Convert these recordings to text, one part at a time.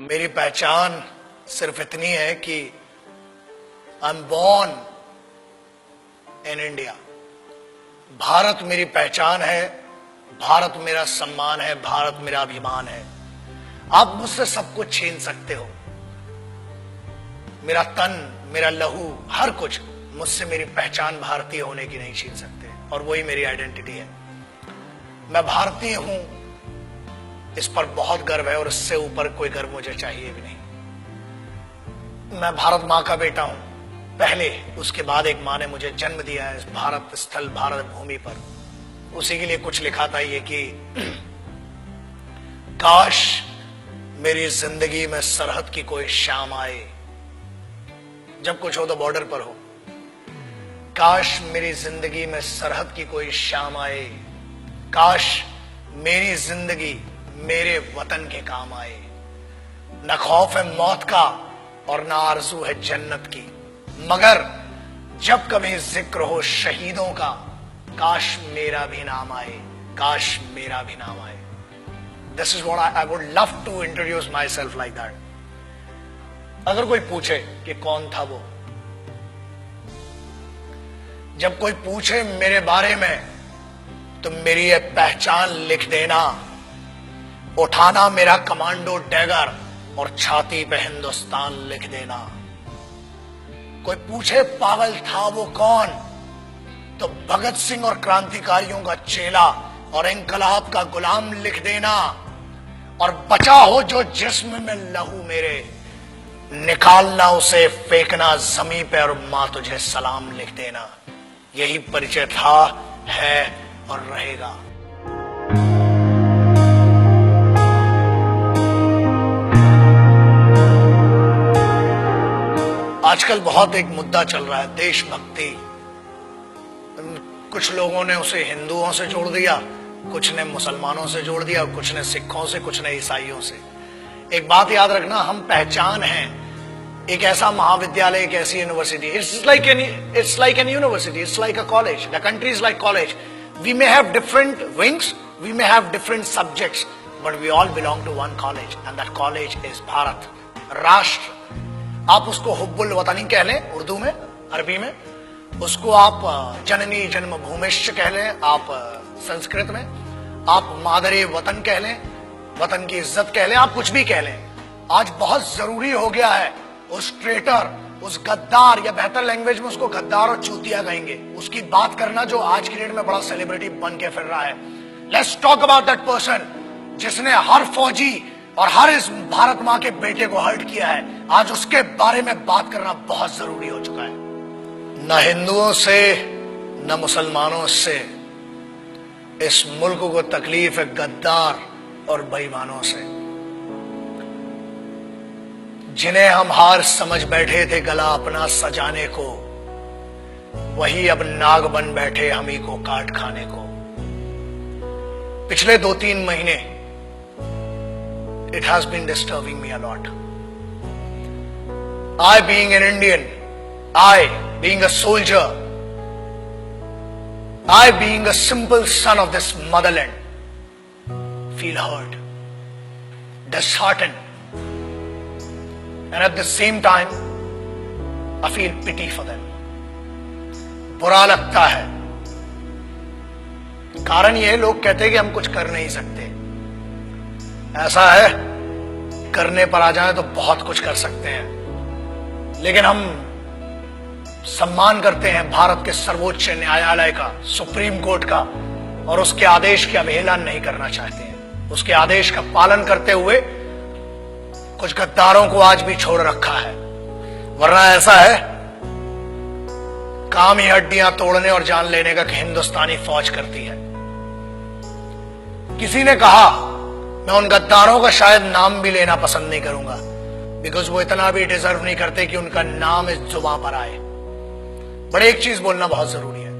मेरी पहचान सिर्फ इतनी है कि I am born in India. Bharat मेरी पहचान है, भारत मेरा सम्मान है, भारत मेरा अभिमान है। आप मुझसे सब कुछ छीन सकते हो, मेरा तन, मेरा लहू, हर कुछ, मुझसे मेरी पहचान भारतीय होने की नहीं छीन सकते। और वही मेरी आइडेंटिटी है। मैं भारतीय हूं, इस पर बहुत गर्व है और इससे ऊपर कोई गर्व मुझे चाहिए भी नहीं। मैं भारत मां का बेटा हूं पहले, उसके बाद एक मां ने मुझे जन्म दिया है इस भारत स्थल, भारत भूमि पर। उसी के लिए कुछ लिखा था ये कि काश मेरी जिंदगी में सरहद की कोई शाम आए, जब कुछ हो तो बॉर्डर पर हो। काश मेरी जिंदगी में सरहद की कोई शाम आए, काश मेरी जिंदगी मेरे वतन के काम आए। न खौफ है मौत का और न आरज़ू है जन्नत की, मगर जब कभी जिक्र हो शहीदों का, काश मेरा भी नाम आए, काश मेरा भी नाम आए। This is what I would love to introduce myself like that. अगर कोई पूछे कि कौन था वो, जब कोई पूछे मेरे बारे में, तो मेरी ये पहचान लिख देना, उठाना मेरा कमांडो डैगर और छाती पे हिंदुस्तान लिख देना। कोई पूछे पागल था वो कौन, तो भगत सिंह और क्रांतिकारियों का चेला और इंकलाब का गुलाम लिख देना। और बचा हो जो जिस्म में लहू मेरे, निकालना उसे, फेंकना जमीन पे और मां तुझे सलाम लिख देना। यही परिचय था, है और रहेगा। आजकल बहुत एक मुद्दा चल रहा है, देशभक्ति। कुछ लोगों ने उसे हिंदुओं से जोड़ दिया, कुछ ने मुसलमानों से जोड़ दिया, कुछ ने सिखों से, कुछ ने ईसाइयों से। एक बात याद रखना, हम पहचान हैं एक ऐसा महाविद्यालय, एक ऐसी university. It's like an university, it's like a college. The country is like college. We may have different wings, we may have different subjects, but we all belong to one college and that college is Bharat, राष्ट्र। आप उसको हुब्बुल वतनी कह लें उर्दू में, अरबी में, उसको आप जननी जन्मभूमिश्च कह लें, आप संस्कृत में, आप मादरे वतन कह लें, वतन की इज्जत कह लें, आप कुछ भी कह लें। आज बहुत जरूरी हो गया है उस ट्रेटर, उस गद्दार, या बेहतर लैंग्वेज में उसको गद्दार और चूतिया कहेंगे, उसकी बात करना जो आज की डेट में बड़ा सेलिब्रिटी बन के फिर रहा है। Let's talk about that person जिसने हर फौजी और हर इस भारत मां के बेटे को हर्ट किया है। आज उसके बारे में बात करना बहुत जरूरी हो चुका है। न हिंदुओं से न मुसलमानों से इस मुल्क को तकलीफ है गद्दार और बेईमानों से, जिन्हें हम हार समझ बैठे थे गला अपना सजाने को, वही अब नाग बन बैठे हम ही को काट खाने को। पिछले 2-3 महीने it has been disturbing me a lot. I being an Indian, I being a soldier, I being a simple son of this motherland, feel hurt, disheartened, and at the same time I feel pity for them. बुरा लगता है। कारण ये, लोग कहते हैं कि हम कुछ कर नहीं सकते। ऐसा है, करने पर आ जाए तो बहुत कुछ कर सकते हैं, लेकिन हम सम्मान करते हैं भारत के सर्वोच्च न्यायालय का, सुप्रीम कोर्ट का, और उसके आदेश की अवहेलना नहीं करना चाहते हैं। उसके आदेश का पालन करते हुए कुछ गद्दारों को आज भी छोड़ रखा है। वरना ऐसा है, काम ही हड्डियां तोड़ने और जान लेने का हिंदुस्तानी फौज करती है। किसी ने कहा, मैं उन गद्दारों का शायद नाम भी लेना पसंद नहीं करूंगा, बिकॉज वो इतना भी डिजर्व नहीं करते कि उनका नाम इस जुबान पर आए। बट एक चीज बोलना बहुत जरूरी है।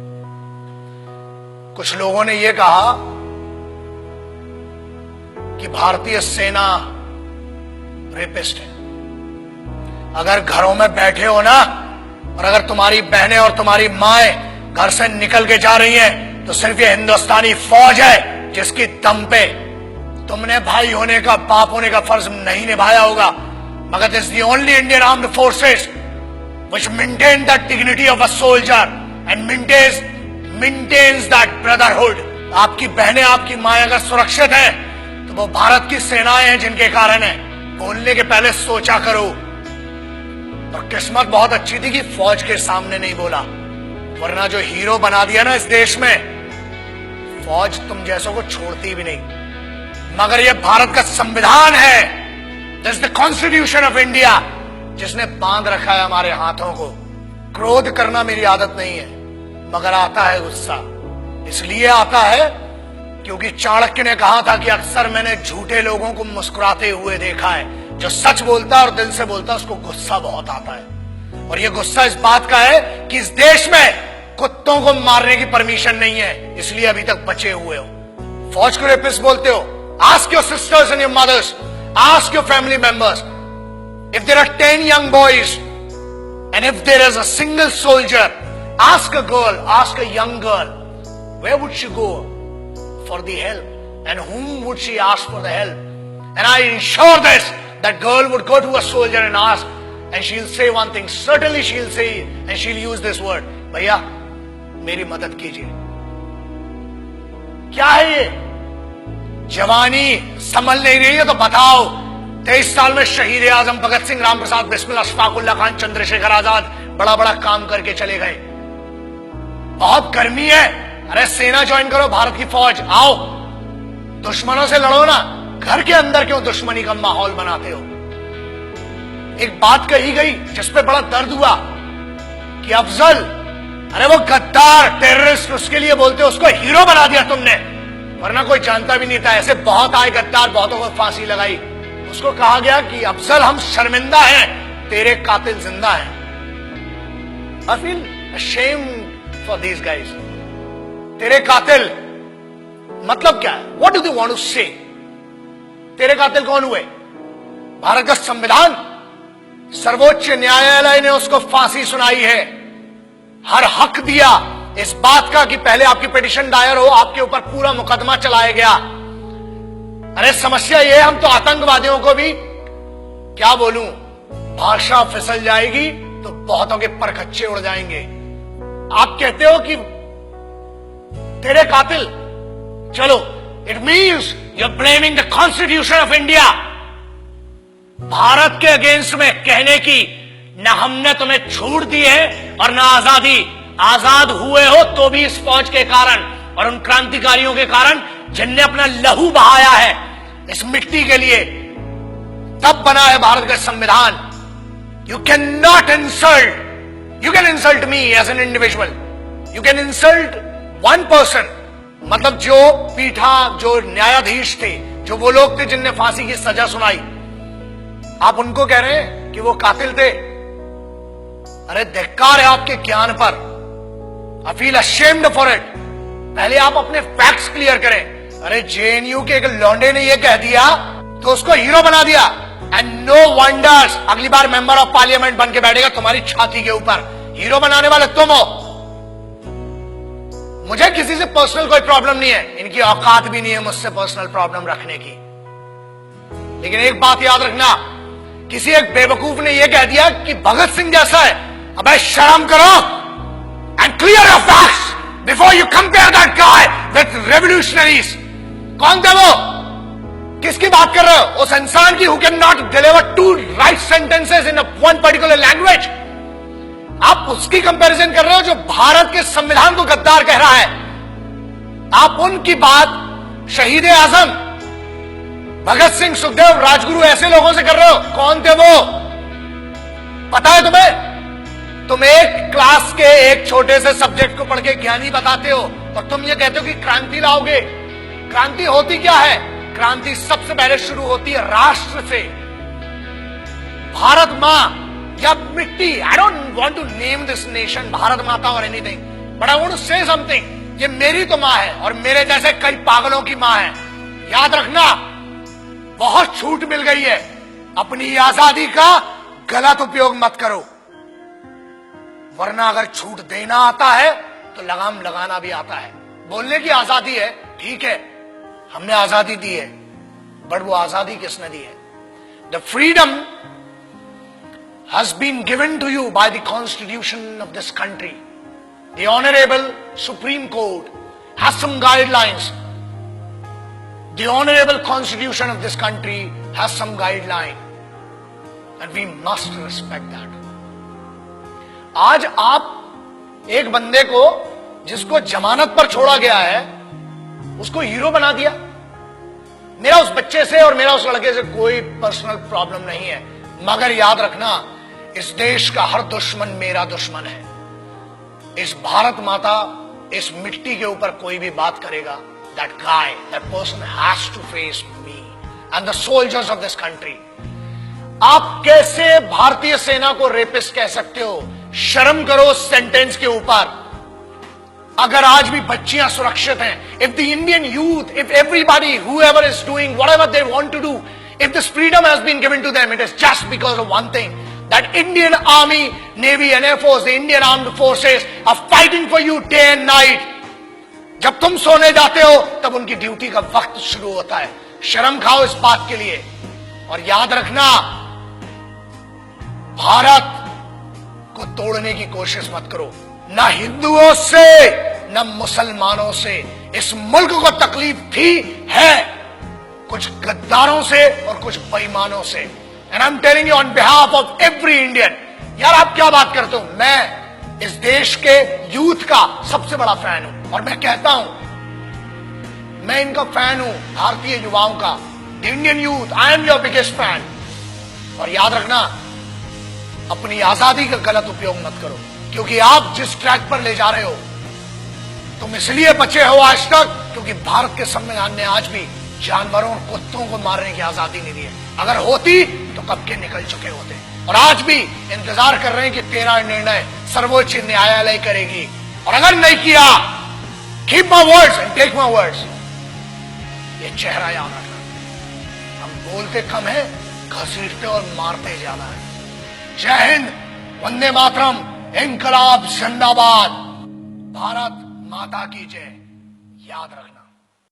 कुछ लोगों ने यह कहा कि भारतीय सेना रेपिस्ट है। अगर घरों में बैठे हो ना, और अगर तुम्हारी बहनें और तुम्हारी माएं घर से निकल के जा रही हैं, तो सिर्फ ये हिंदुस्तानी फौज है जिसकी दम पे तुमने भाई होने का, बाप होने का फर्ज नहीं निभाया होगा, मगर this is the only Indian armed forces which maintain that dignity of a soldier and maintains that brotherhood. आपकी बहनें, आपकी माएं अगर सुरक्षित हैं तो वो भारत की सेनाएं हैं जिनके कारण है। बोलने के पहले सोचा करो। और किस्मत बहुत अच्छी थी कि फौज के सामने नहीं बोला, वरना जो हीरो बना दिया ना इस देश में, फौज तुम जैसों को छोड़ती भी नहीं। मगर ये भारत का संविधान है, this is the constitution of India, जिसने बांध रखा है हमारे हाथों को। क्रोध करना मेरी आदत नहीं है, मगर आता है गुस्सा। इसलिए आता है क्योंकि चाणक्य ने कहा था कि अक्सर मैंने झूठे लोगों को मुस्कुराते हुए देखा है। जो सच बोलता है और दिल से बोलता है उसको गुस्सा बहुत आता है। और ये गुस्सा इस बात का है कि इस देश में कुत्तों को मारने की परमिशन नहीं है, इसलिए अभी तक बचे हुए हो। फौज को रेपिस्ट बोलते हो। Ask your sisters and your mothers, ask your family members, if there are 10 young boys and if there is a single soldier, ask a girl, ask a young girl, where would she go for the help and whom would she ask for the help? And I ensure this, that girl would go to a soldier and ask, and she'll say one thing, certainly she'll say, and she'll use this word, भैया मेरी मदद कीजिए। क्या है ये? जवानी संभल नहीं रही है तो बताओ। 23 साल में शहीद आजम भगत सिंह, राम प्रसाद बिस्मिल, अशफाकुल्ला खान, चंद्रशेखर आजाद बड़ा बड़ा काम करके चले गए। बहुत गर्मी है, अरे सेना ज्वाइन करो, भारत की फौज, आओ दुश्मनों से लड़ो ना। घर के अंदर क्यों दुश्मनी का माहौल बनाते हो? एक बात कही गई जिसपे बड़ा दर्द हुआ कि अफजल, अरे वो गद्दार टेररिस्ट, उसके लिए बोलते हो, उसको हीरो बना दिया तुमने, वरना कोई जानता भी नहीं था। ऐसे बहुत आए गद्दार, बहुतों को फांसी लगाई। उसको कहा गया कि अफजल हम शर्मिंदा हैं, तेरे कातिल जिंदा हैं। I feel ashamed for these guys. तेरे कातिल मतलब क्या है? What do they want to say? तेरे कातिल कौन हुए? भारत का संविधान, सर्वोच्च न्यायालय ने उसको फांसी सुनाई है। हर हक दिया इस बात का कि पहले आपकी पिटीशन दायर हो, आपके ऊपर पूरा मुकदमा चलाया गया। अरे समस्या ये है, हम तो आतंकवादियों को भी क्या बोलूं, भाषा फिसल जाएगी तो बहुतों के परखच्चे उड़ जाएंगे। आप कहते हो कि तेरे कातिल, चलो, it means you are blaming the constitution of India. Bharat के अगेंस्ट में कहने की न हमने तुम्हें छूट दी है और न आजादी। आजाद हुए हो तो भी इस फौज के कारण और उन क्रांतिकारियों के कारण जिनने अपना लहू बहाया है इस मिट्टी के लिए। तब बना है भारत का संविधान। You can not insult, you can insult me as an individual, you can insult one person, मतलब जो पीठा, जो न्यायाधीश थे, जो वो लोग थे जिनने फांसी की सजा सुनाई, आप उनको कह रहे हैं कि वो कातिल थे। अरे धिक्कार है आपके ज्ञान पर। I feel ashamed for it. पहले आप अपने फैक्ट्स क्लियर करें। अरे जेएनयू के एक लौंडे ने ये कह दिया तो उसको हीरो बना दिया। एंड नो वंडर्स, अगली बार मेंबर ऑफ पार्लियामेंट बन के बैठेगा तुम्हारी छाती के ऊपर। हीरो बनाने वाले तुम हो। मुझे किसी से पर्सनल कोई प्रॉब्लम नहीं है, इनकी औकात भी नहीं है मुझसे पर्सनल प्रॉब्लम रखने की। लेकिन एक बात याद रखना, किसी एक बेवकूफ ने यह कह दिया कि भगत सिंह जैसा है। अबे शर्म करो and clear your facts before you compare that guy with revolutionaries. कौन थे वो? किसकी बात कर रहे हो? उस इंसान की who can not deliver to write sentences in one particular language. आप उसकी कंपैरिजन कर रहे हो जो भारत के संविधान को गद्दार कह रहा है। आप उनकी बात शहीद आजम, भगत सिंह, सुखदेव, राजगुरु, ऐसे लोगों से कर रहे हो। कौन थे वो? पता है तुम्हें? तुम एक क्लास के एक छोटे से सब्जेक्ट को पढ़ के ज्ञानी बताते हो और तुम ये कहते हो कि क्रांति लाओगे। क्रांति होती क्या है? क्रांति सबसे पहले शुरू होती है राष्ट्र से। भारत मां या मिट्टी, I don't want to name this nation Bharat Mata और anything, but I want to say something. ये मेरी तो मां है और मेरे जैसे कई पागलों की मां है। याद रखना, बहुत छूट मिल गई है। अपनी आजादी का गलत उपयोग मत करो, वरना अगर छूट देना आता है तो लगाम लगाना भी आता है। बोलने की आजादी है, ठीक है, हमने आजादी दी है, बट वो आजादी किसने दी है? The freedom has been given to you by the constitution of this country. The honorable Supreme Court has some guidelines. The honorable constitution of this country has some guideline and we must respect that. आज आप एक बंदे को जिसको जमानत पर छोड़ा गया है उसको हीरो बना दिया। मेरा उस बच्चे से और मेरा उस लड़के से कोई पर्सनल प्रॉब्लम नहीं है, मगर याद रखना इस देश का हर दुश्मन मेरा दुश्मन है। इस भारत माता, इस मिट्टी के ऊपर कोई भी बात करेगा, that guy, that person has to face me and the soldiers of this country. आप कैसे भारतीय सेना को रेपिस्ट कह सकते हो? शर्म करो उस सेंटेंस के ऊपर। अगर आज भी बच्चियां सुरक्षित हैं, if the Indian youth, if everybody, whoever is doing whatever they want to do, if this freedom has been given to them, it is just because of one thing, that Indian Army, Navy and Air Force, the Indian Armed Forces are fighting for you day and night. जब तुम सोने जाते हो तब उनकी duty का वक्त शुरू होता है। शर्म खाओ इस बात के लिए और याद रखना, भारत को तोड़ने की कोशिश मत करो, ना हिंदुओं से न मुसलमानों से। इस मुल्क को तकलीफ थी, है कुछ गद्दारों से और कुछ बेईमानों से। And I am telling you on behalf of every Indian, यार आप क्या बात करते हो? मैं इस देश के यूथ का सबसे बड़ा फैन हूं और मैं कहता हूं, मैं इनका फैन हूं, भारतीय युवाओं का, the Indian youth, I am your biggest fan. और याद रखना, अपनी आजादी का गलत उपयोग मत करो, क्योंकि आप जिस ट्रैक पर ले जा रहे हो तुम इसलिए बचे हो आज तक क्योंकि भारत के संविधान ने आज भी जानवरों और कुत्तों को मारने की आजादी नहीं दी है। अगर होती तो कब के निकल चुके होते। और आज भी इंतजार कर रहे हैं कि तेरा निर्णय सर्वोच्च न्यायालय करेगी, और अगर नहीं किया, keep my words and take my words. ये चेहरा याद रखना, हम बोलते कम है, घसीटते और मारते ज्यादा है। जय हिंद, वंदे मातरम, इनकलाब जिंदाबाद, भारत माता की जय। याद रखना।